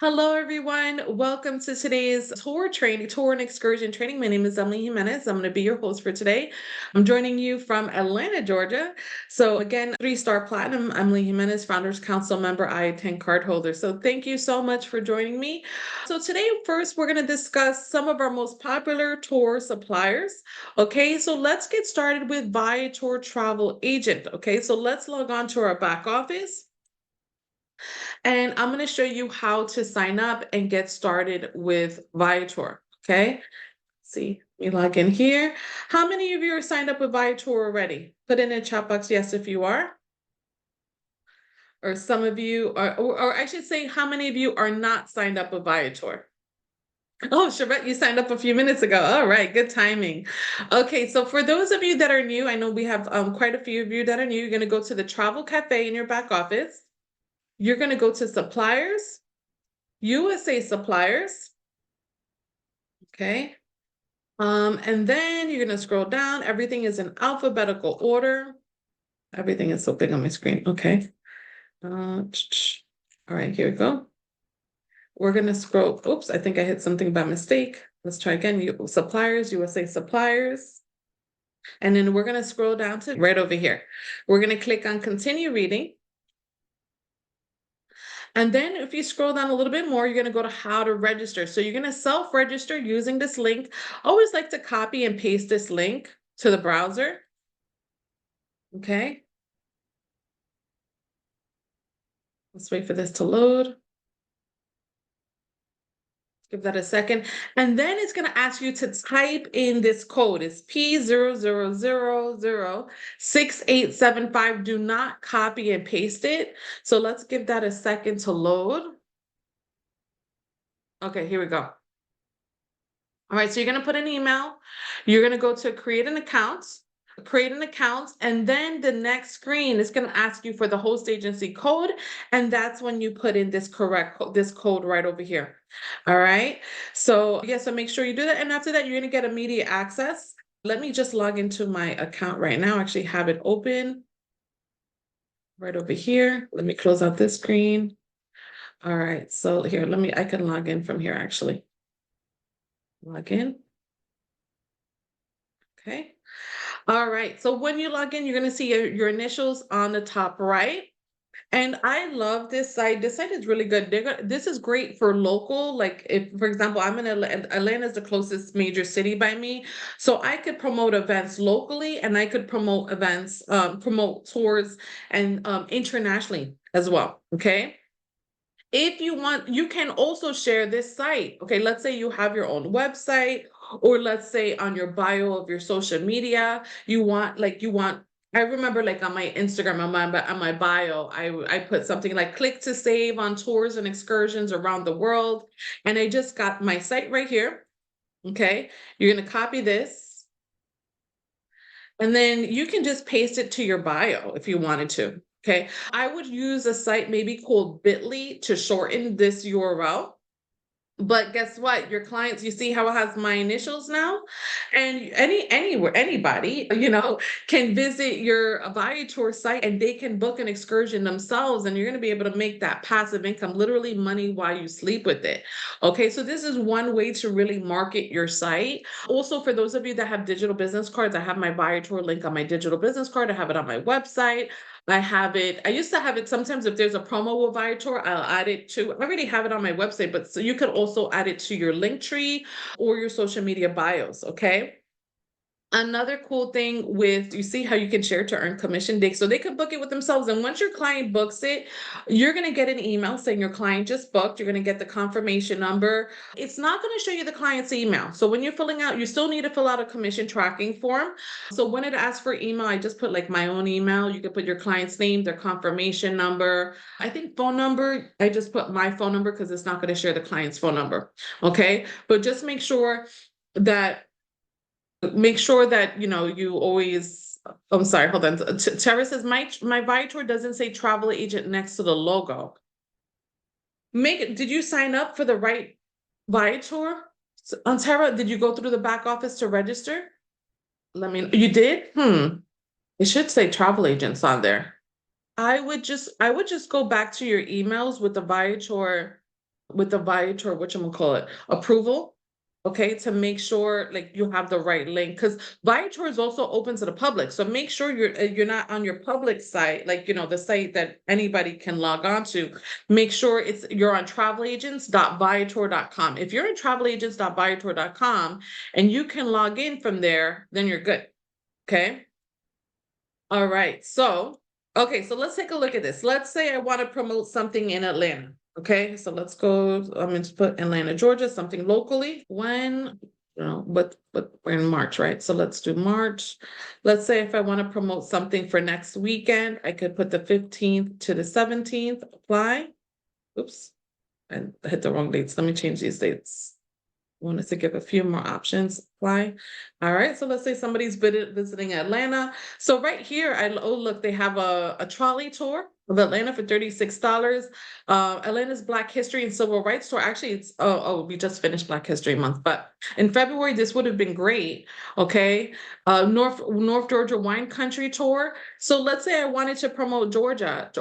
Hello, everyone. Welcome to today's tour and excursion training. My name is Emily Jimenez. I'm going to be your host for today. I'm joining you from Atlanta, Georgia. So again, 3-star platinum, Emily Jimenez, Founders Council member, I-10 card holder. So thank you so much for joining me. So today, first, we're going to discuss some of our most popular tour suppliers. Okay, so let's get started with Viator Travel Agent. Okay, so let's log on to our back office. And I'm going to show you how to sign up and get started with Viator. Okay. Let's see, let me log in here. How many of you are signed up with Viator already? Put in a chat box, yes, if you are. Or some of you are, or I should say, how many of you are not signed up with Viator? Oh, Shabbat, you signed up a few minutes ago. All right, good timing. Okay, so for those of you that are new, I know we have quite a few of you that are new. You're going to go to the Travel Cafe in your back office. You're going to go to Suppliers, USA Suppliers. Okay. And then you're going to scroll down. Everything is in alphabetical order. Everything is so big on my screen. Okay. All right, here we go. We're going to scroll. Oops, I think I hit something by mistake. Let's try again. Suppliers, USA Suppliers. And then we're going to scroll down to right over here. We're going to click on Continue Reading. And then if you scroll down a little bit more, you're going to go to how to register. So you're going to self-register using this link. Always like to copy and paste this link to the browser. Okay. Let's wait for this to load. Give that a second. And then it's going to ask you to type in this code. It's P00006875. Do not copy and paste it. So let's give that a second to load. Okay, here we go. All right, so you're going to put an email. You're going to go to create an account, and then the next screen is going to ask you for the host agency code, and that's when you put in this code right over here. All right, so yeah, so make sure you do that, and after that, you're going to get immediate access. Let me just log into my account right now. I actually have it open right over here. Let me close out this screen. All right, so here, I can log in from here actually. Log in. Okay. All right. So when you log in, you're going to see your initials on the top right. And I love this site. This site is really good. This is great for local. Like if, for example, I'm in Atlanta. Atlanta is the closest major city by me. So I could promote events locally and I could promote events, promote tours and internationally as well. Okay. If you want, you can also share this site. Okay, let's say you have your own website, or let's say on your bio of your social media, I remember like on my Instagram, on my bio, I put something like click to save on tours and excursions around the world. And I just got my site right here. Okay, you're gonna copy this. And then you can just paste it to your bio if you wanted to. Okay. I would use a site maybe called Bitly to shorten this URL. But guess what? Your clients, you see how it has my initials now? And anybody, can visit your Viator site and they can book an excursion themselves, and you're going to be able to make that passive income, literally money while you sleep with it. Okay, so this is one way to really market your site. Also, for those of you that have digital business cards, I have my Viator link on my digital business card. I have it on my website. I used to have it sometimes if there's a promo with Viator, I'll add it to, I already have it on my website, but so you could also add it to your link tree or your social media bios, okay? Another cool thing with, you see how you can share to earn commission so they could book it with themselves. And once your client books it, you're going to get an email saying your client just booked. You're going to get the confirmation number. It's not going to show you the client's email. So when you're filling out, you still need to fill out a commission tracking form. So when it asks for email, I just put like my own email. You can put your client's name, their confirmation number. I think phone number, I just put my phone number because it's not going to share the client's phone number. Okay. But just make sure that you always, I'm sorry, hold on. Tara says my Viator doesn't say travel agent next to the logo. Did you sign up for the right Viator? Tara, did you go through the back office to register? You did? It should say travel agents on there. I would just go back to your emails with the Viator with the Viator, whatchamacallit, approval. Okay, to make sure like you have the right link, because Viator is also open to the public. So make sure you're not on your public site, like the site that anybody can log on to. Make sure you're on travelagents.viator.com. If you're in travelagents.viator.com and you can log in from there, then you're good. Okay. All right. So, okay, so let's take a look at this. Let's say I want to promote something in Atlanta. Okay, so let's go. I'm going to put Atlanta, Georgia, something locally. When, but we're in March, right? So let's do March. Let's say if I want to promote something for next weekend, I could put the 15th to the 17th, apply. Oops, I hit the wrong dates. Let me change these dates. Wanted to give a few more options. Apply. All right. So let's say somebody's visiting Atlanta. So right here, oh look, they have a trolley tour of Atlanta for $36. Atlanta's Black History and Civil Rights Tour. Actually, it's we just finished Black History Month, but in February this would have been great. Okay. North Georgia Wine Country Tour. So let's say I wanted to promote Georgia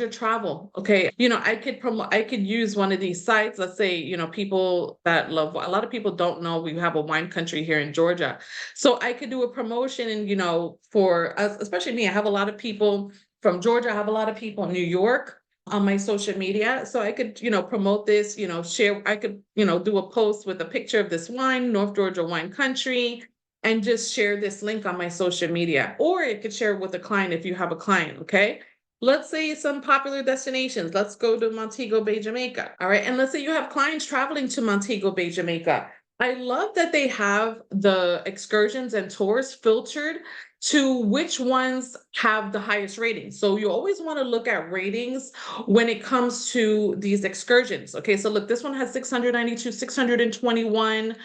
travel. Okay. I could use one of these sites. Let's say, people that love, a lot of people don't know we have a wine country here in Georgia. So I could do a promotion and, for us, especially me, I have a lot of people from Georgia. I have a lot of people in New York on my social media. So I could, promote this, share, I could, do a post with a picture of this wine, North Georgia Wine Country, and just share this link on my social media. Or you could share it with a client if you have a client, okay? Let's say some popular destinations. Let's go to Montego Bay, Jamaica. All right. And let's say you have clients traveling to Montego Bay, Jamaica. I love that they have the excursions and tours filtered to which ones have the highest ratings. So you always want to look at ratings when it comes to these excursions. Okay, so look, this one has 692, 621.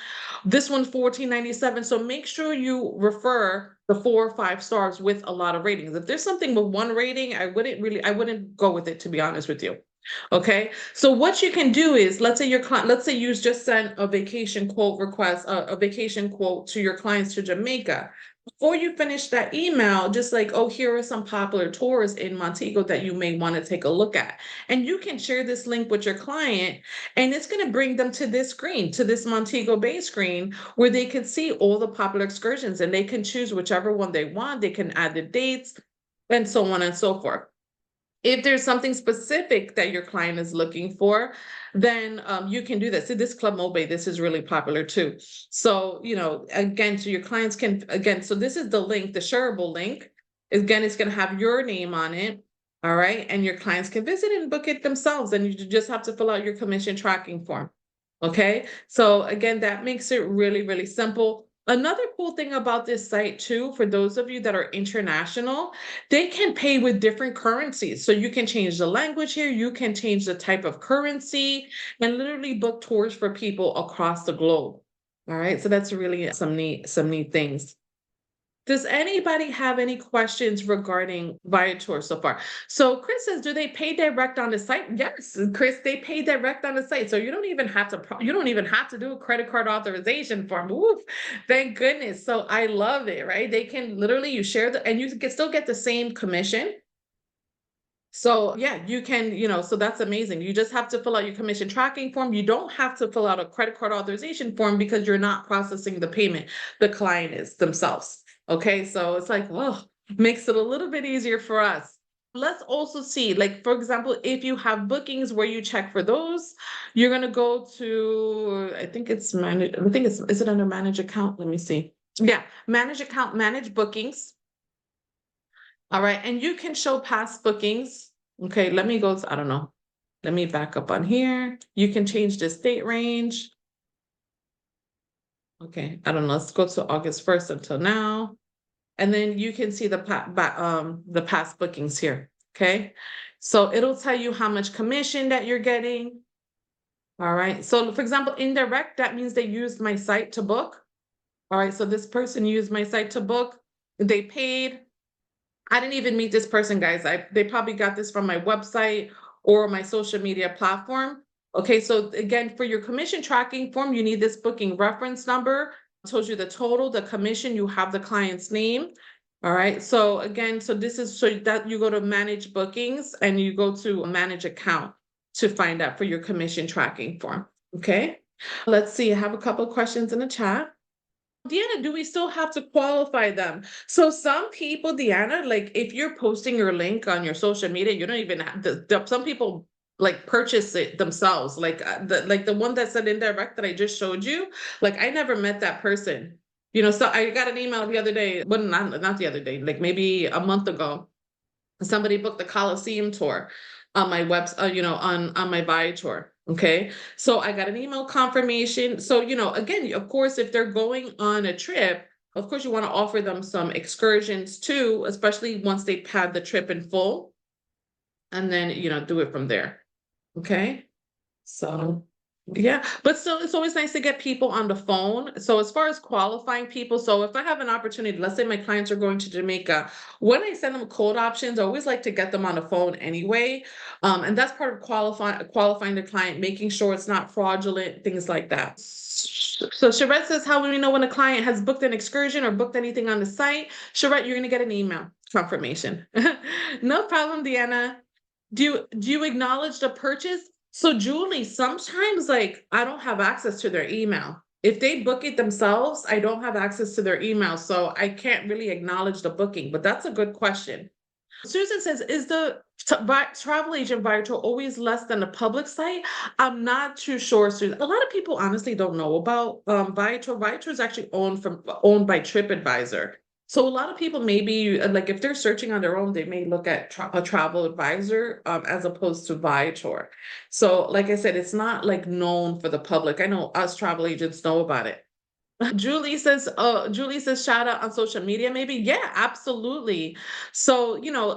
This one's 1497. So make sure you refer the 4 or 5 stars with a lot of ratings. If there's something with 1 rating, I wouldn't go with it, to be honest with you. Okay, so what you can do is, let's say you just sent a vacation quote request, a vacation quote to your clients to Jamaica. Before you finish that email, just like, oh, here are some popular tours in Montego that you may want to take a look at. And you can share this link with your client, and it's going to bring them to this screen, to this Montego Bay screen, where they can see all the popular excursions and they can choose whichever one they want. They can add the dates and so on and so forth. If there's something specific that your client is looking for, then you can do that. See, this Club Mobe, this is really popular too. So, again, so your clients can, so this is the link, the shareable link. Again, it's going to have your name on it. All right. And your clients can visit and book it themselves. And you just have to fill out your commission tracking form. Okay. So again, that makes it really, really simple. Another cool thing about this site too, for those of you that are international, they can pay with different currencies. So you can change the language here, you can change the type of currency, and literally book tours for people across the globe. All right, so that's really some neat things. Does anybody have any questions regarding Viator so far? So Chris says, do they pay direct on the site? Yes, Chris, they pay direct on the site. So you don't even have to do a credit card authorization form. Oof, thank goodness. So I love it, right? They can literally, you share and you can still get the same commission. So yeah, you can, so that's amazing. You just have to fill out your commission tracking form. You don't have to fill out a credit card authorization form because you're not processing the payment. The client is themselves. Okay, so it's like, oh, makes it a little bit easier for us. Let's also see, like, for example, if you have bookings where you check for those, you're going to go to, I think it's manage. I think is it under manage account? Let me see. Yeah, manage account, manage bookings. All right, and you can show past bookings. Okay, let me go, I don't know. Let me back up on here. You can change the date range. Okay, I don't know, let's go to August 1st until now. And then you can see the past bookings here, okay? So it'll tell you how much commission that you're getting. All right, so for example, indirect, that means they used my site to book. All right, so this person used my site to book. They paid. I didn't even meet this person, guys. They probably got this from my website or my social media platform. Okay, so again, for your commission tracking form, you need this booking reference number. It tells you the total, the commission, you have the client's name. All right, so again, so this is so that you go to manage bookings and you go to manage account. to find out for your commission tracking form. Okay. Let's see. I have a couple of questions in the chat. Deanna, do we still have to qualify them? So some people, Deanna, like if you're posting your link on your social media, you don't even have some people like purchase it themselves. Like the one that said indirect that I just showed you, like I never met that person. So I got an email the other day, well, not the other day, like maybe a month ago. Somebody booked the Coliseum tour on my on my Viator. Okay. So I got an email confirmation. So, again, of course, if they're going on a trip, of course, you want to offer them some excursions too, especially once they've had the trip in full, and then, do it from there. Okay. So yeah, but still, it's always nice to get people on the phone. So as far as qualifying people, so if I have an opportunity, let's say my clients are going to Jamaica, when I send them code options, I always like to get them on the phone anyway. And that's part of qualifying the client, making sure it's not fraudulent, things like that. So Charette says, how do we know when a client has booked an excursion or booked anything on the site? Charette, you're going to get an email confirmation. No problem, Deanna. Do you acknowledge the purchase? So Julie, sometimes like I don't have access to their email. If they book it themselves, I don't have access to their email, so I can't really acknowledge the booking, but that's a good question. Susan says, is the travel agent Viator always less than the public site? I'm not too sure, Susan. A lot of people honestly don't know about Viator. Viator is actually owned by TripAdvisor. So a lot of people maybe like if they're searching on their own, they may look at a travel advisor as opposed to Viator. So like I said, it's not like known for the public. I know us travel agents know about it. Julie says shout out on social media, maybe. Yeah, absolutely. So,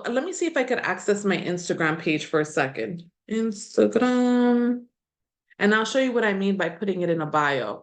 let me see if I could access my Instagram page for a second. Instagram. And I'll show you what I mean by putting it in a bio.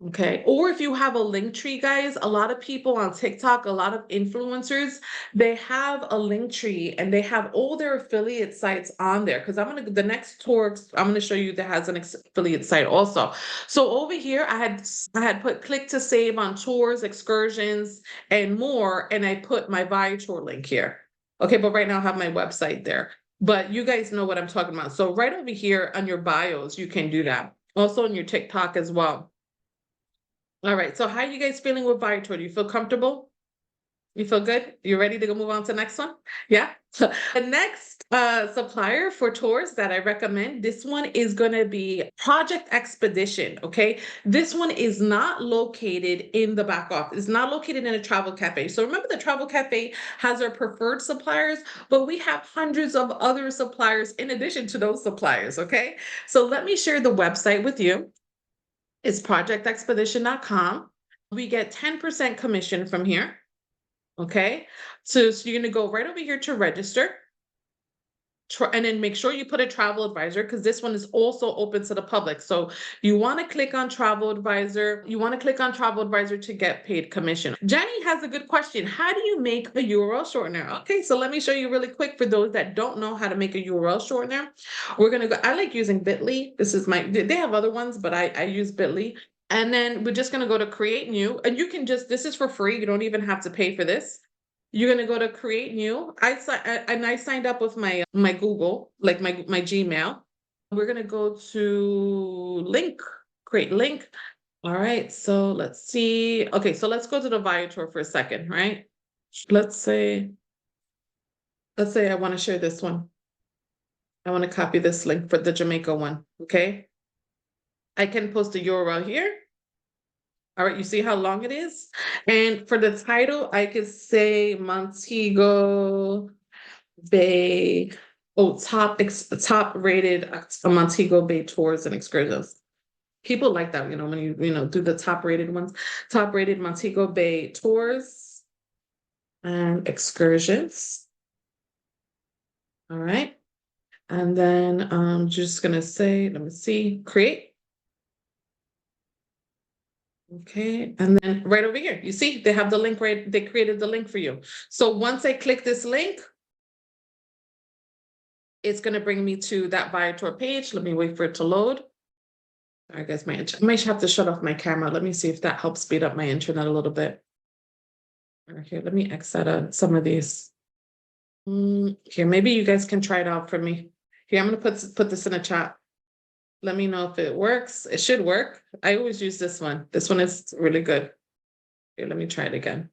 Okay. Or if you have a link tree, guys, a lot of people on TikTok, a lot of influencers, they have a link tree and they have all their affiliate sites on there. Because the next tour, I'm gonna show you that has an affiliate site also. So over here, I had put click to save on tours, excursions, and more, and I put my Viator link here. Okay, but right now I have my website there. But you guys know what I'm talking about. So right over here on your bios, you can do that. Also on your TikTok as well. All right. So how are you guys feeling with Viator? Do you feel comfortable? You feel good? You ready to go move on to the next one? Yeah. So the next supplier for tours that I recommend, this one is going to be Project Expedition. Okay. This one is not located in the back office. It's not located in a travel cafe. So remember the travel cafe has our preferred suppliers, but we have hundreds of other suppliers in addition to those suppliers. Okay. So let me share the website with you. It's projectexpedition.com. We get 10% commission from here. Okay. So you're going to go right over here to register. And then make sure you put a travel advisor because this one is also open to the public. So you want to click on travel advisor. You want to click on travel advisor to get paid commission. Jenny has a good question. How do you make a URL shortener? Okay, so let me show you really quick for those that don't know how to make a URL shortener. We're going to go, I like using Bitly. They have other ones, but I use Bitly. And then we're just going to go to create new, and you can this is for free. You don't even have to pay for this. You're gonna go to create new. I signed up with my Google, like my Gmail. We're gonna go to link, create link. All right, so let's see. Okay, so let's go to the Viator for a second, right? Let's say I want to share this one. I want to copy this link for the Jamaica one. Okay. I can post a URL here. All right, you see how long it is? And for the title, I could say Montego Bay, top rated Montego Bay tours and excursions. People like that, when you do the top rated ones. Top rated Montego Bay tours and excursions. All right. And then I'm just gonna say, let me see, create. Okay, and then right over here, you see, they have the link right, they created the link for you. So once I click this link, it's going to bring me to that Viator page. Let me wait for it to load. I guess I might have to shut off my camera. Let me see if that helps speed up my internet a little bit. Okay, let me exit out some of these. Here, maybe you guys can try it out for me. Here, I'm gonna put this in a chat. Let me know if it works. It should work. I always use this one. This one is really good. Here, let me try it again.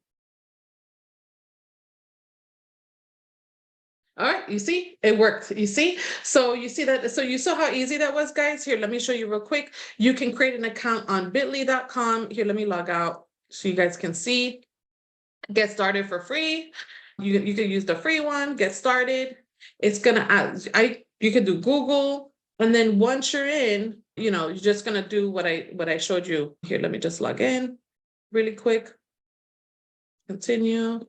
All right, you see, it worked. You see, so you see that, so you saw how easy that was, guys. Here, let me show you real quick. You can create an account on bit.ly.com. Here, let me log out so you guys can see. Get started for free. You can use the free one, get started. It's gonna you can do Google, and then once you're in, you're just gonna do what I showed you. Here, let me just log in really quick. Continue.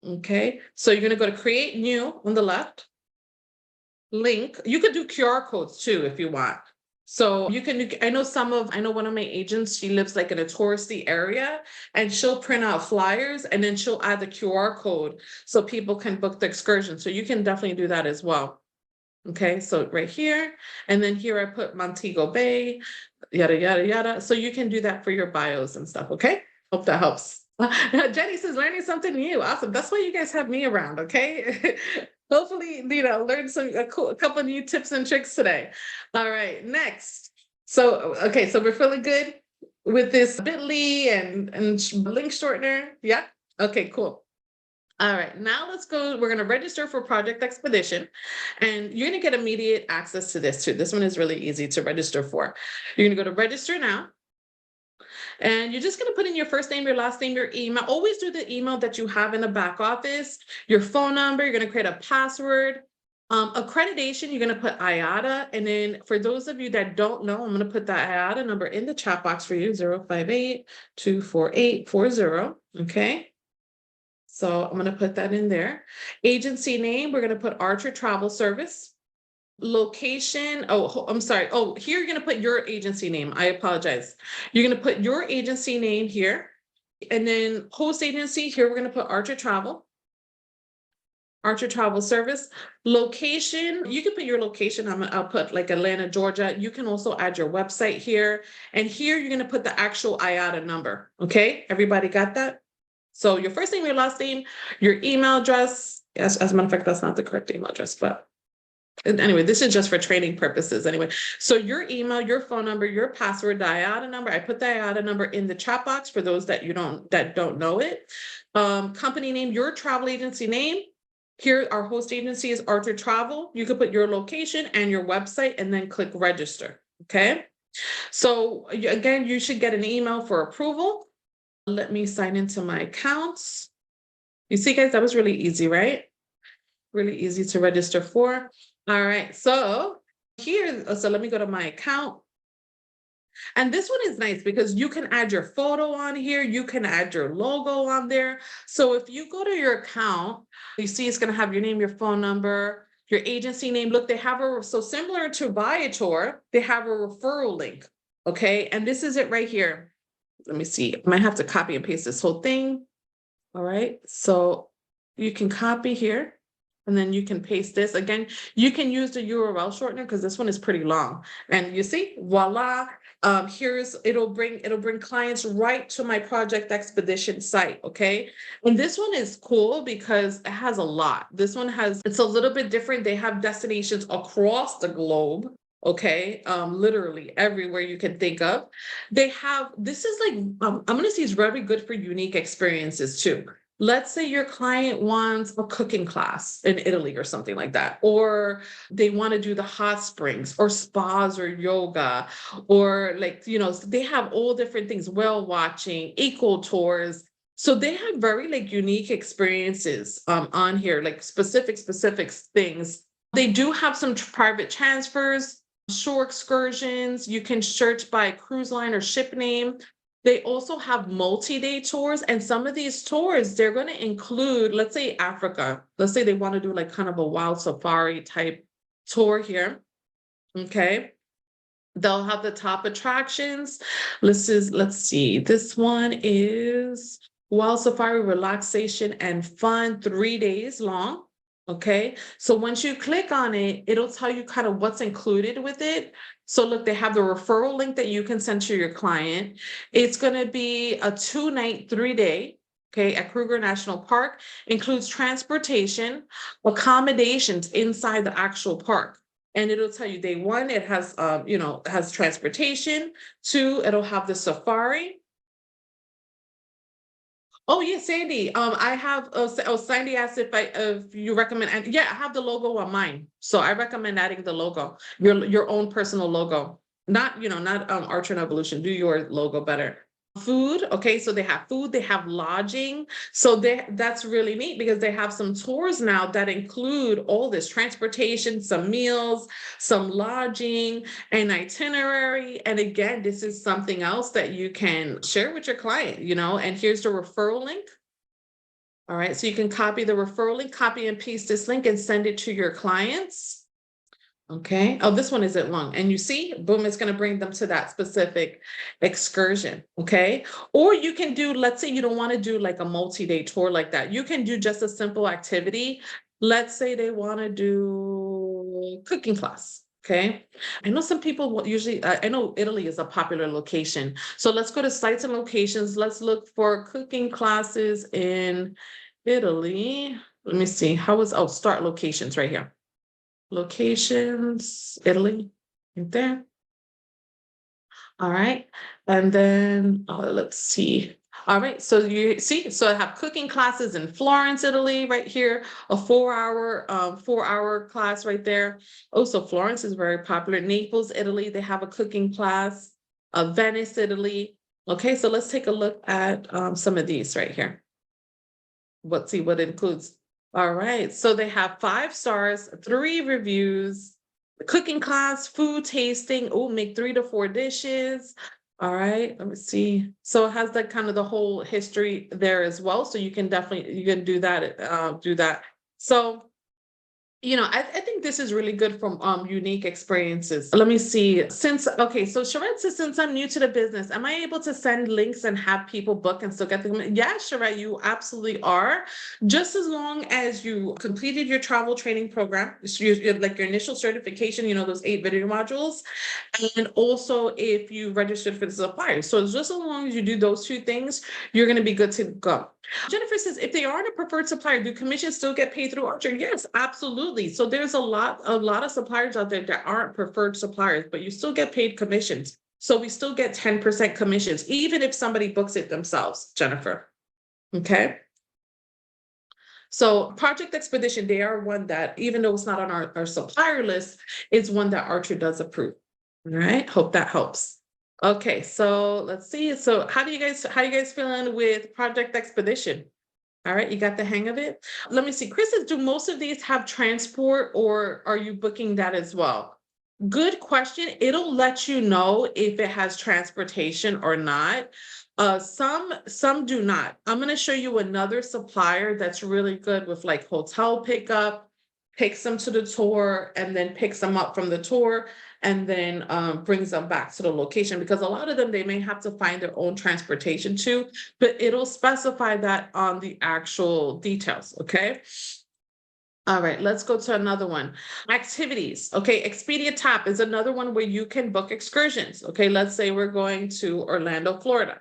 Okay, so you're gonna go to create new on the left. Link. You could do QR codes too if you want. So you can, I know one of my agents, she lives like in a touristy area, and she'll print out flyers and then she'll add the QR code so people can book the excursion. So you can definitely do that as well. Okay, so right here, and then here I put Montego Bay, yada, yada, yada. So you can do that for your bios and stuff, okay? Hope that helps. Jenny says learning something new. Awesome. That's why you guys have me around, okay? Hopefully, learn a couple new tips and tricks today. All right, next. So, okay, so we're feeling good with this bit.ly and link shortener. Yeah. Okay, cool. All right, now let's go. We're going to register for Project Expedition, and you're going to get immediate access to this too. This one is really easy to register for. You're going to go to register now. And you're just going to put in your first name, your last name, your email. Always do the email that you have in the back office, your phone number. You're going to create a password. Accreditation, you're going to put IATA. And then for those of you that don't know, I'm going to put that IATA number in the chat box for you, 058-248-40. Okay. So I'm going to put that in there. Agency name, we're going to put Archer Travel Service. Location, oh, I'm sorry. Oh, here you're going to put your agency name. I apologize. You're going to put your agency name here. And then host agency, here we're going to put Archer Travel. Archer Travel Service. Location, you can put your location. I'll put like Atlanta, Georgia. You can also add your website here. And here you're going to put the actual IATA number. Okay, everybody got that? So your first name, your last name, your email address. Yes, as a matter of fact, that's not the correct email address, but anyway, this is just for training purposes anyway. So your email, your phone number, your password, the IATA number. I put the IATA number in the chat box for those that don't know it. Company name, your travel agency name. Here, our host agency is Archer Travel. You could put your location and your website and then click register. Okay. So again, you should get an email for approval. Let me sign into my accounts. You see, guys, that was really easy, right? Really easy to register for. All right, so here, so let me go to my account. And this one is nice because you can add your photo on here. You can add your logo on there. So if you go to your account, you see it's going to have your name, your phone number, your agency name. Look, they have so similar to Viator, they have a referral link. Okay, and this is it right here. Let me see. I might have to copy and paste this whole thing. All right, so you can copy here. And then you can paste this. Again, you can use the URL shortener because this one is pretty long. And you see, voila, it'll bring clients right to my Project Expedition site, okay? And this one is cool because it has a lot. This one it's a little bit different. They have destinations across the globe, okay? Literally everywhere you can think of. This is like, I'm gonna say it's very good for unique experiences too. Let's say your client wants a cooking class in Italy or something like that, or they want to do the hot springs or spas or yoga, or they have all different things, whale watching, eco tours. So they have very unique experiences on here, like specific things. They do have some private transfers, shore excursions. You can search by cruise line or ship name. They also have multi-day tours, and some of these tours, they're going to include, let's say Africa. Let's say they want to do like kind of a wild safari type tour here. Okay. They'll have the top attractions. Let's see. This one is wild safari, relaxation and fun, 3 days long. Okay. So once you click on it, it'll tell you kind of what's included with it. So look, they have the referral link that you can send to your client. It's going to be a 2-night, 3-day. okay, at Kruger National Park includes transportation, accommodations inside the actual park. And it'll tell you day one, it has, has transportation. Two, it'll have the safari. Oh yeah, Sandy. I have. Sandy asked if you recommend. And yeah, I have the logo on mine, so I recommend adding the logo, your own personal logo. Not Archer and Evolution. Do your logo better. Food, okay, so they have food, they have lodging. So that's really neat because they have some tours now that include all this transportation, some meals, some lodging, an itinerary. And again, this is something else that you can share with your client, and here's the referral link. All right, so you can copy the referral link, copy and paste this link and send it to your clients. Okay. Oh, this one isn't long. And you see, boom, it's going to bring them to that specific excursion. Okay. Or you can do, let's say you don't want to do like a multi-day tour like that. You can do just a simple activity. Let's say they want to do cooking class. Okay. I know some people usually, I know Italy is a popular location. So let's go to sites and locations. Let's look for cooking classes in Italy. Let me see. Start locations right here. Locations, Italy, right there. All right. And then let's see. All right. So you see, so I have cooking classes in Florence, Italy, right here, a 4-hour class right there. Oh, so Florence is very popular. Naples, Italy, they have a cooking class. Venice, Italy. Okay, so let's take a look at some of these right here. Let's see what it includes. All right, so they have 5 stars, 3 reviews, cooking class, food tasting. Oh, make 3 to 4 dishes. All right, let me see. So it has kind of the whole history there as well. So you can do that. So I think this is really good from unique experiences. Let me see. So Charette says, since I'm new to the business, am I able to send links and have people book and still get them? Yeah, Charette, you absolutely are. Just as long as you completed your travel training program, so like your initial certification, those 8 video modules, and also if you registered for the supplier. So just as long as you do those 2 things, you're going to be good to go. Jennifer says, if they aren't a preferred supplier, do commissions still get paid through Archer? Yes, absolutely. So there's a lot of suppliers out there that aren't preferred suppliers, but you still get paid commissions. So we still get 10% commissions, even if somebody books it themselves, Jennifer. Okay. So Project Expedition, they are one that, even though it's not on our supplier list, is one that Archer does approve. All right. Hope that helps. Okay, so let's see. So how you guys feeling with Project Expedition? All right, you got the hang of it. Let me see. Chris says, do most of these have transport or are you booking that as well? Good question. It'll let you know if it has transportation or not. Some do not. I'm going to show you another supplier that's really good with like hotel pickup, takes them to the tour and then picks them up from the tour and then brings them back to the location, because a lot of them, they may have to find their own transportation too, but it'll specify that on the actual details. Okay. All right, let's go to another one. Activities. Okay, Expedia TAP is another one where you can book excursions. Okay, let's say we're going to Orlando, Florida.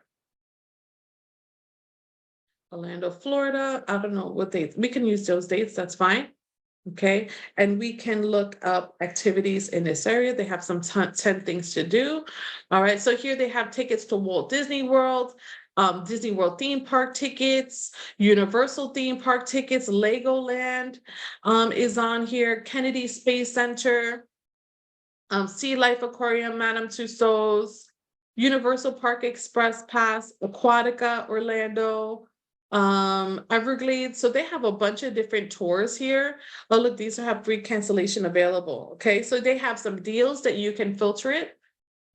Orlando, Florida. I don't know what dates. We can use those dates. That's fine. Okay, and we can look up activities in this area. They have some 10 things to do. All right, so here they have tickets to Walt Disney World, Disney World theme park tickets, Universal theme park tickets, Legoland is on here, Kennedy Space Center, Sea Life Aquarium, Madame Tussauds, Universal Park Express Pass, Aquatica, Orlando, Everglades. So they have a bunch of different tours here. Oh, look, these have free cancellation available. Okay, so they have some deals that you can filter it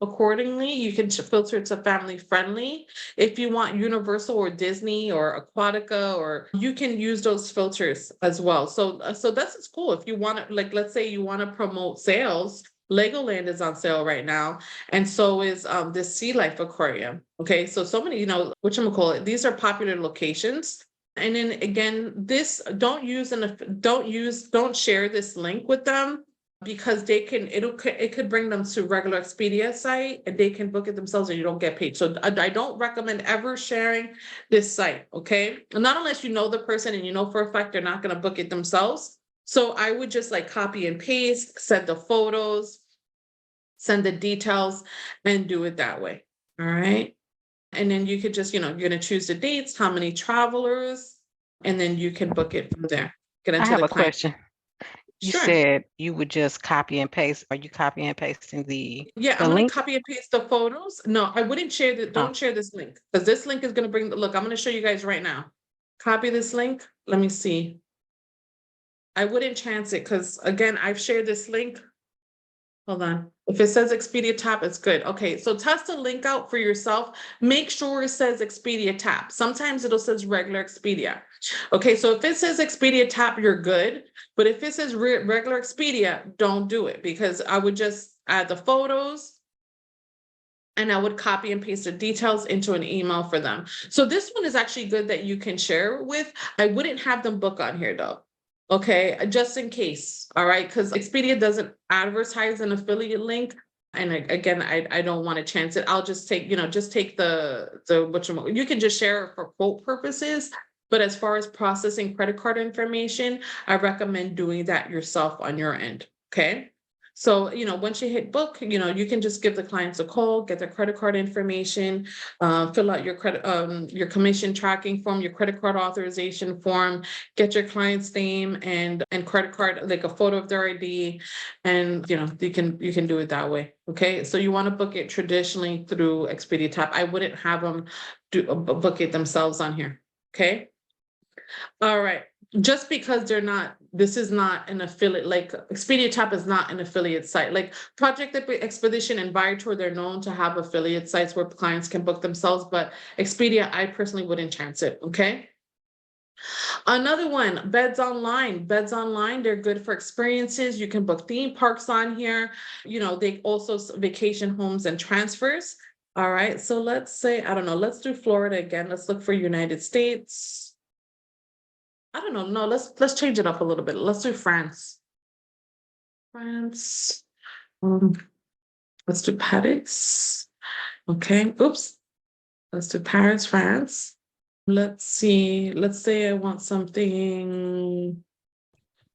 accordingly. You can filter it to family friendly. If you want Universal or Disney or Aquatica, or you can use those filters as well. So that's cool. If you want to, like, let's say you want to promote sales, Legoland is on sale right now, and so is this Sea Life Aquarium. Okay, so many, whatchamacallit, these are popular locations. And then again, this don't share this link with them because it could bring them to regular Expedia site and they can book it themselves and you don't get paid. So I don't recommend ever sharing this site, okay? Not unless you know the person and you know for a fact they're not gonna book it themselves. So I would just like copy and paste, send the photos, send the details, and do it that way. All right. And then you could just, you're gonna choose the dates, how many travelers, and then you can book it from there. Get I into have the a client. question. You Sure. said you would just copy and paste. Are you copy and pasting Yeah, the I'm gonna link? copy and paste the photos. No, I wouldn't share the, Oh, don't share this link, because this link is gonna bring the, look, I'm gonna show you guys right now. Copy this link. Let me see. I wouldn't chance it, because again, I've shared this link. Hold on. If it says Expedia TAP, it's good. Okay, so test the link out for yourself. Make sure it says Expedia TAP. Sometimes it'll says regular Expedia. Okay, so if it says Expedia TAP, you're good. But if it says regular Expedia, don't do it, because I would just add the photos and I would copy and paste the details into an email for them. So this one is actually good that you can share with. I wouldn't have them book on here though. Okay, just in case. All right, because Expedia doesn't advertise an affiliate link. And again, I don't want to chance it. I'll just take, just take the what you can just share it for quote purposes. But as far as processing credit card information, I recommend doing that yourself on your end. Okay. So, once you hit book, you can just give the clients a call, get their credit card information, fill out your commission tracking form, your credit card authorization form, get your client's name and credit card, like a photo of their ID, and you can do it that way. Okay, so you want to book it traditionally through Expedia TAP. I wouldn't have them book it themselves on here. Okay. All right. Just because this is not an affiliate, like Expedia TAP is not an affiliate site. Like Project Expedition and Viator, they're known to have affiliate sites where clients can book themselves, but Expedia, I personally wouldn't chance it. Okay. Another one, Beds Online. Beds Online, they're good for experiences. You can book theme parks on here. They also vacation homes and transfers. All right. So let's say, I don't know, let's do Florida again. Let's look for United States. I don't know. No, let's change it up a little bit. Let's do France. France. Um, let's do Paris. Okay. Oops. Let's do Paris, France. Let's see. Let's say I want something.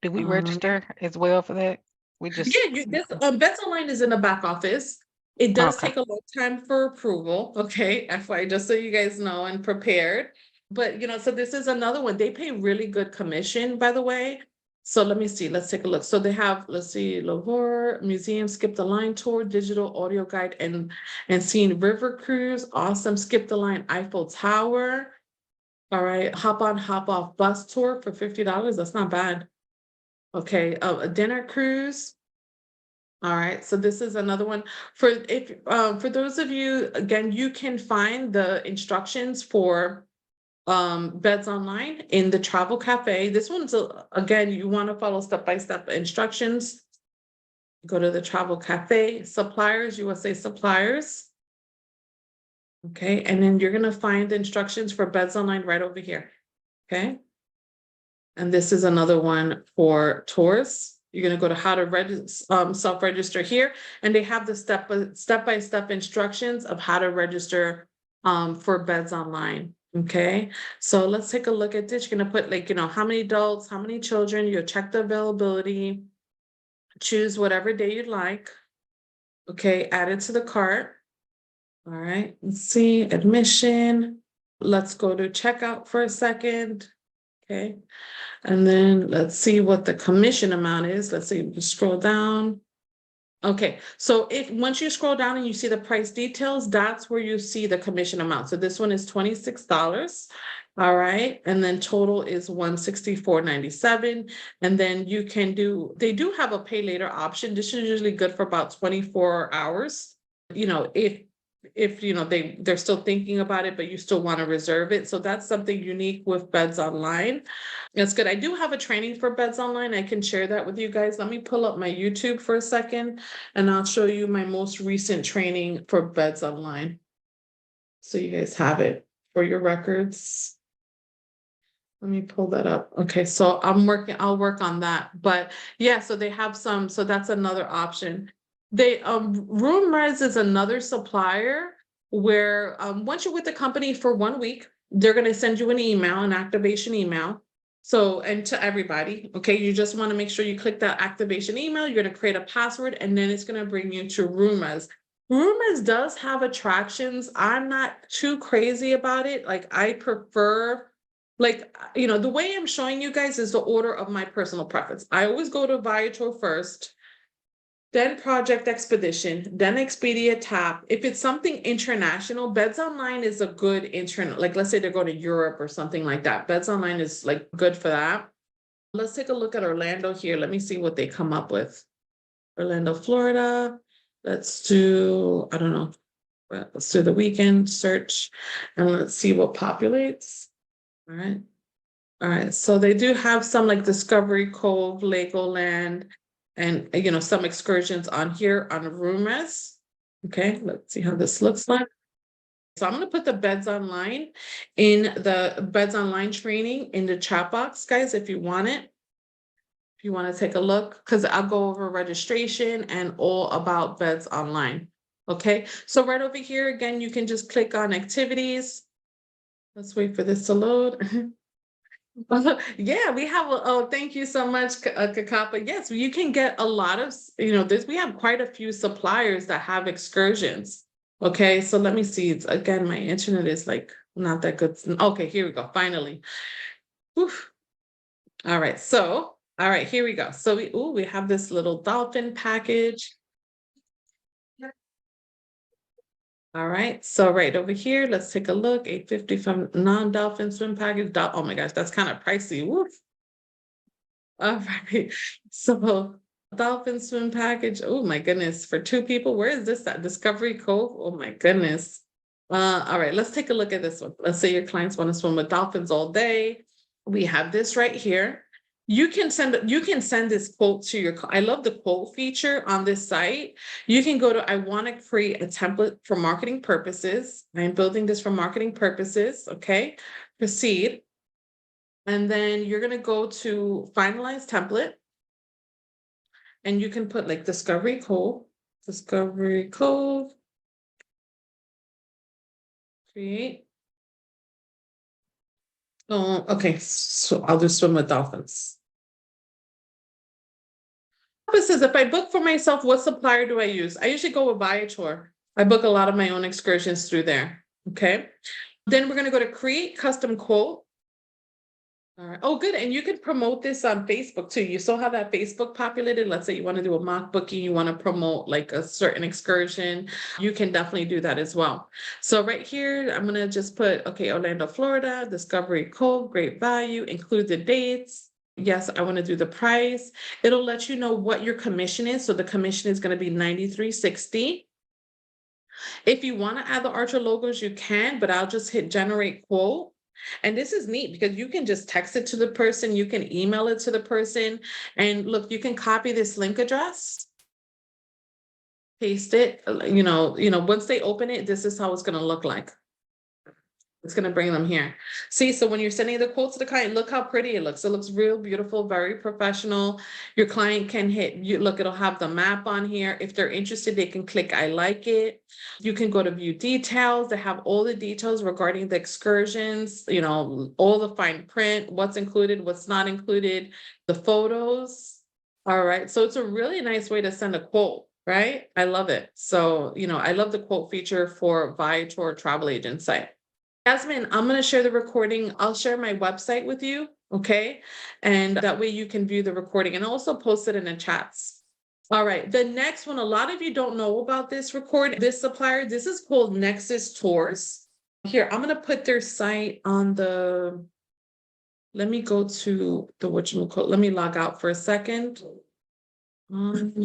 did we Um, register as well for that? We just, yeah, this Bets Online is in the back office. It does okay. take a long time for approval. Okay, FYI, just so you guys know and prepared. But so this is another one. They pay really good commission, by the way. So let me see. Let's take a look. So they have, let's see, Louvre Museum, Skip the Line tour, digital audio guide, and seeing river cruise. Awesome. Skip the Line Eiffel Tower. All right. Hop on, hop off bus tour for $50. That's not bad. Okay. A dinner cruise. All right, so this is another one for those of you, again, you can find the instructions for Beds Online in the travel cafe. This one's again, you want to follow step-by-step instructions. Go to the travel cafe, suppliers, USA suppliers. Okay, and then you're gonna find the instructions for Beds Online right over here. Okay. And this is another one for tours. You're gonna go to how to self-register here, and they have the step-by-step instructions of how to register for Beds Online. Okay, so let's take a look at this. You're gonna put how many adults, how many children, you'll check the availability, choose whatever day you'd like. Okay, add it to the cart. All right, let's see, admission. Let's go to checkout for a second. Okay. And then let's see what the commission amount is. Let's see, scroll down. Okay, so if once you scroll down and you see the price details, that's where you see the commission amount. So this one is $26. All right, and then total is $164.97. And then they do have a pay later option. This is usually good for about 24 hours. If they're still thinking about it, but you still want to reserve it. So that's something unique with Beds Online. That's good. I do have a training for Beds Online. I can share that with you guys. Let me pull up my YouTube for a second and I'll show you my most recent training for Beds Online. So you guys have it for your records. Let me pull that up. Okay, so I'll work on that. But yeah, so they have some, so that's another option. They, Roomres is another supplier where, once you're with the company for 1 week, they're gonna send you an email, an activation email. So, and to everybody, okay, you just want to make sure you click that activation email, you're gonna create a password, and then it's gonna bring you to Roomres. Roomres does have attractions. I'm not too crazy about it. Like, I prefer, like, the way I'm showing you guys is the order of my personal preference. I always go to Viator first, then Project Expedition, then Expedia TAP. If it's something international, Beds Online is a good internet. Like, let's say they're going to Europe or something like that. Beds Online is like good for that. Let's take a look at Orlando here. Let me see what they come up with. Orlando, Florida. Let's do, I don't know. Let's do the weekend search and let's see what populates. All right. All right, so they do have some like Discovery Cove, Legoland, and some excursions on here on Roomres. Okay, let's see how this looks like. So I'm gonna put the Beds Online in the Beds Online training in the chat box, guys, if you want it. If you want to take a look, because I'll go over registration and all about Beds Online. Okay, so right over here, again, you can just click on activities. Let's wait for this to load. Yeah, we have, oh, thank you so much, Kakapa. Yes, you can get a lot of, we have quite a few suppliers that have excursions. Okay, so let me see. Again, my internet is like not that good. Okay, here we go. Finally. Oof. All right, so, all right, here we go. So we have this little dolphin package. All right, so right over here, let's take a look. 850 from non-dolphin swim package. Oh my gosh, that's kind of pricey. Woof. All right. So dolphin swim package. Oh my goodness. For two people. Where is this at? Discovery Cove? Oh my goodness. All right, let's take a look at this one. Let's say your clients want to swim with dolphins all day. We have this right here. You can send this quote to your, I love the quote feature on this site. You can go to, I want to create a template for marketing purposes. I'm building this for marketing purposes. Okay. Proceed. And then you're going to go to finalize template. And you can put like Discovery Cove, create. Oh, okay. So I'll do swim with dolphins. This is if I book for myself, what supplier do I use? I usually go with Viator. I book a lot of my own excursions through there. Okay. Then we're going to go to create custom quote. All right. Oh, good. And you can promote this on Facebook too. You saw how that Facebook populated. Let's say you want to do a mock booking, you want to promote like a certain excursion. You can definitely do that as well. So right here, I'm going to just put, okay, Orlando, Florida, Discovery Cove, great value, include the dates. Yes, I want to do the price. It'll let you know what your commission is. So the commission is going to be $93.60. If you want to add the Archer logos, you can, but I'll just hit generate quote. And this is neat because you can just text it to the person, you can email it to the person, and look, you can copy this link address, paste it, once they open it, this is how it's going to look like. It's going to bring them here. See, so when you're sending the quote to the client, look how pretty it looks. It looks real beautiful, very professional. Your client can hit, look, it'll have the map on here. If they're interested, they can click I like it. You can go to view details. They have all the details regarding the excursions, all the fine print, what's included, what's not included, the photos. All right. So it's a really nice way to send a quote, right? I love it. So, I love the quote feature for Viator travel agent site. Jasmine, I'm going to share the recording. I'll share my website with you. Okay. And that way you can view the recording and also post it in the chats. All right. The next one, a lot of you don't know about this supplier. This is called NexusTours. Here, I'm going to put their site on let me go to the whatchamacallit. Let me log out for a second. Let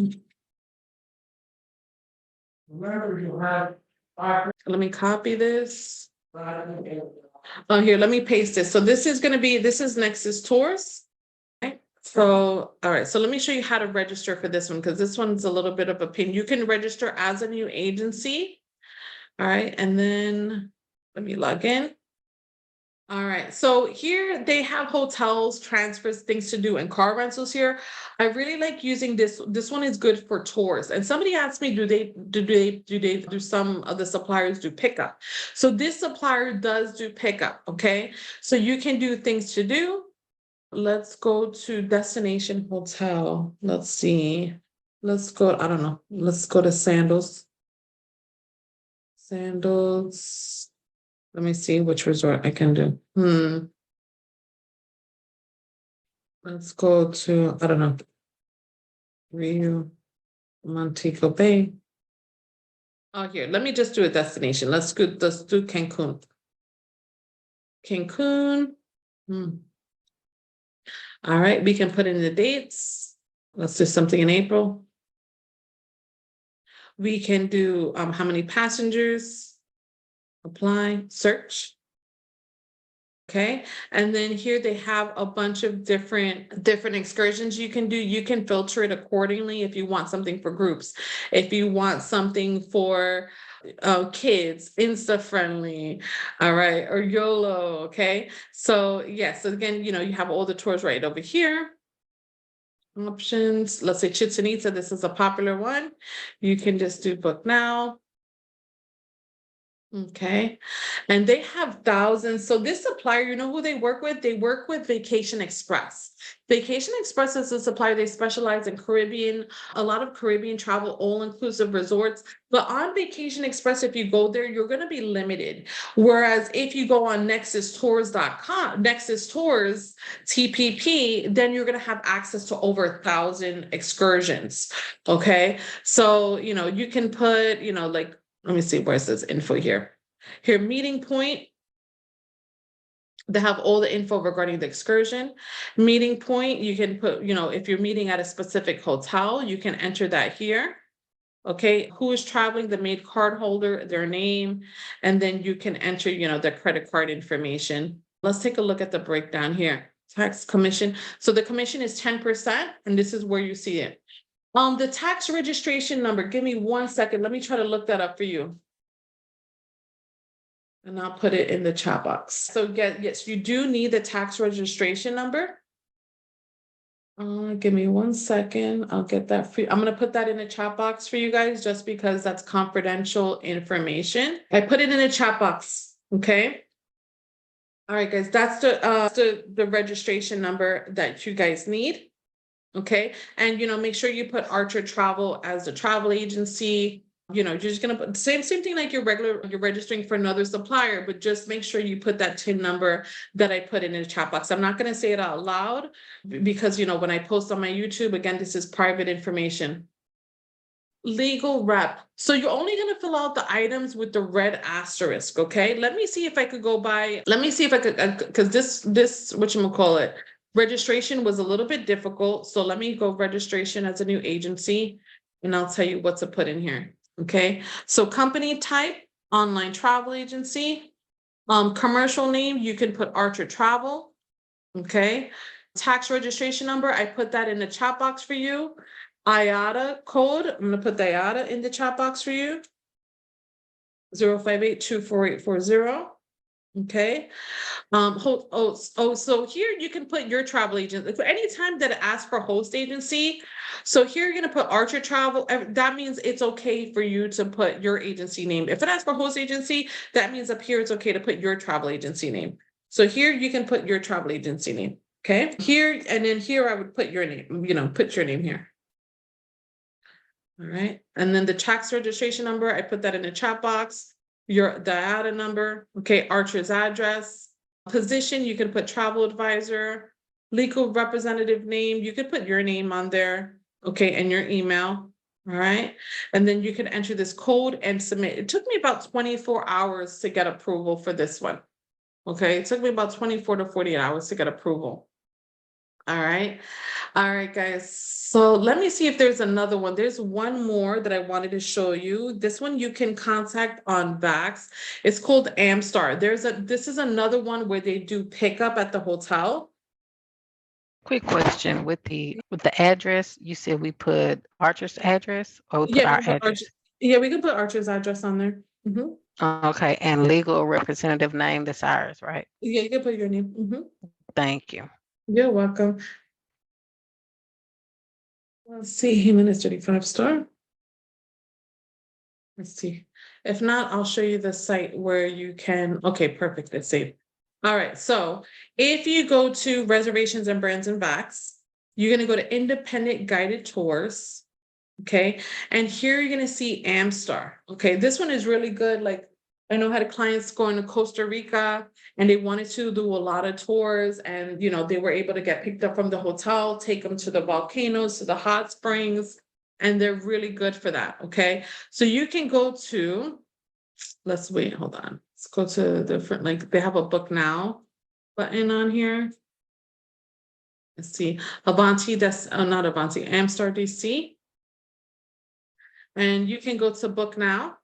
me copy this. Oh, here, let me paste this. So this is NexusTours. Okay. So, all right. So let me show you how to register for this one, because this one's a little bit of a pain. You can register as a new agency. All right. And then let me log in. All right. So here they have hotels, transfers, things to do, and car rentals here. I really like using this. This one is good for tours. And somebody asked me, do some of the suppliers do pickup? So this supplier does do pickup. Okay. So you can do things to do. Let's go to destination hotel. Let's see. Let's go, I don't know. Let's go to Sandals. Sandals. Let me see which resort I can do. Let's go to, I don't know, Rio, Montego Bay. Oh, here, let me just do a destination. Let's do Cancun. Cancun. All right, we can put in the dates. Let's do something in April. We can do how many passengers, apply, search. Okay, and then here they have a bunch of different excursions you can do. You can filter it accordingly if you want something for groups, if you want something for kids, Insta friendly, all right, or YOLO. Okay, so yes, so again, you have all the tours right over here. Options, let's say Chichen Itza, this is a popular one. You can just do book now. Okay, and they have thousands. So this supplier, you know who they work with? They work with Vacation Express. Vacation Express is a supplier. They specialize in Caribbean, a lot of Caribbean travel, all-inclusive resorts. But on Vacation Express, if you go there, you're going to be limited. Whereas if you go on NexusTours.com, Nexus Tours, TPP, then you're going to have access to over 1,000 excursions. Okay, so you can put, like, let me see, where's this info here? Here, meeting point. They have all the info regarding the excursion. Meeting point, you can put, if you're meeting at a specific hotel, you can enter that here. Okay, who is traveling, the main card holder, their name, and then you can enter, the credit card information. Let's take a look at the breakdown here. Tax commission. So the commission is 10%, and this is where you see it. The tax registration number, give me 1 second. Let me try to look that up for you. And I'll put it in the chat box. So yes, you do need the tax registration number. Give me 1 second. I'll get that for you. I'm going to put that in the chat box for you guys just because that's confidential information. I put it in the chat box. Okay. All right, guys, that's the registration number that you guys need. Okay. And, make sure you put Archer Travel as the travel agency. You're just gonna put same thing like you're registering for another supplier, but just make sure you put that TIN number that I put in the chat box. I'm not gonna say it out loud because when I post on my YouTube, again, this is private information. Legal rep. So you're only gonna fill out the items with the red asterisk. Okay. Let me see if I could go by. Let me see if I could, because this whatchamacallit, registration was a little bit difficult. So let me go registration as a new agency, and I'll tell you what to put in here. Okay, so company type, online travel agency, commercial name, you can put Archer Travel. Okay, tax registration number, I put that in the chat box for you. IATA code, I'm gonna put the IATA in the chat box for you. 058244840. Okay. So here you can put your travel agent. Anytime that it asks for host agency, so here you're gonna put Archer Travel. That means it's okay for you to put your agency name. If it asks for host agency, that means up here it's okay to put your travel agency name. So here you can put your travel agency name. Okay. Here and then here I would put your name. Put your name here. All right. And then the tax registration number, I put that in the chat box. Your data number, okay, Archer's address, position, you can put travel advisor, legal representative name, you could put your name on there, okay, and your email, all right? And then you can enter this code and submit. It took me about 24 hours to get approval for this one, okay? It took me about 24 to 48 hours to get approval. All right. All right, guys. So let me see if there's another one. There's one more that I wanted to show you. This one you can contact on Vax. It's called AmStar. This is another one where they do pickup at the hotel. Quick question with the address, you said we put Archer's address or we put Yeah, our address? Yeah, we can put Archer's address on there. Okay, and legal representative name, that's ours, right? Yeah, you can put your name. Thank you. You're welcome. Let's see, Humanist 5-star. Let's see. If not, I'll show you the site where you can. Okay, perfect. Let's see. All right. So if you go to reservations and brands and vacs, you're going to go to independent guided tours. Okay. And here you're going to see AmStar. Okay. This one is really good. Like I know I had clients going to Costa Rica and they wanted to do a lot of tours and, they were able to get picked up from the hotel, take them to the volcanoes, to the hot springs, and they're really good for that. Okay. So you can go to, let's wait, hold on. Let's go to different, like they have a book now button on here. Let's see. Avanti, that's not Avanti, AmStar DC. And you can go to book now.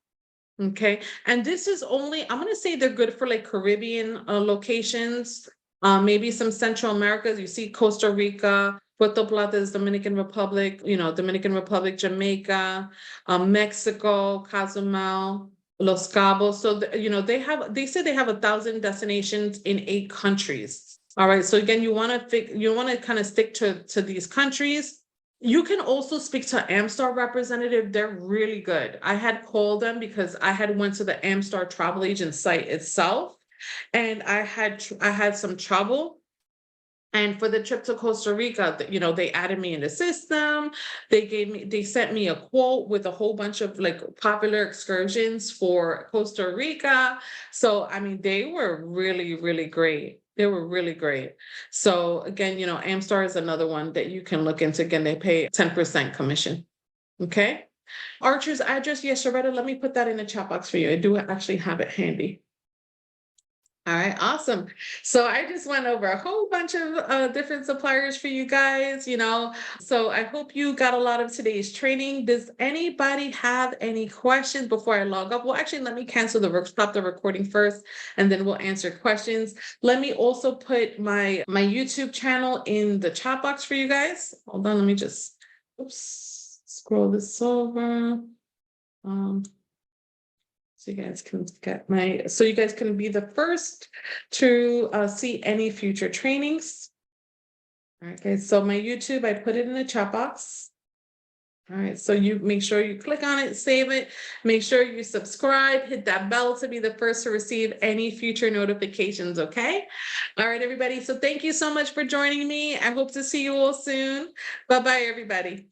Okay, and this is only, I'm gonna say they're good for like Caribbean locations, maybe some Central Americas. You see Costa Rica, Puerto Plata is Dominican Republic, Dominican Republic, Jamaica, Mexico, Cozumel, Los Cabos. So, they said they have 1,000 destinations in 8 countries. All right, so again, you want to kind of stick to these countries. You can also speak to AmStar representative. They're really good. I had called them because I had went to the AmStar travel agent site itself and I had some trouble. And for the trip to Costa Rica, they added me in the system. They sent me a quote with a whole bunch of like popular excursions for Costa Rica. So, I mean, they were really, really great. They were really great. So again, AmStar is another one that you can look into. Again, they pay 10% commission. Okay. Archer's address. Yes, Sharetta, let me put that in the chat box for you. I do actually have it handy. All right, awesome. So I just went over a whole bunch of different suppliers for you guys, So I hope you got a lot of today's training. Does anybody have any questions before I log up? Well, actually, let me stop the recording first, and then we'll answer questions. Let me also put my YouTube channel in the chat box for you guys. Hold on, let me just, scroll this over. So you guys can be the first to see any future trainings. All right, guys. So my YouTube, I put it in the chat box. All right, so you make sure you click on it, save it, make sure you subscribe, hit that bell to be the first to receive any future notifications, okay? All right, everybody. So thank you so much for joining me. I hope to see you all soon. Bye-bye, everybody.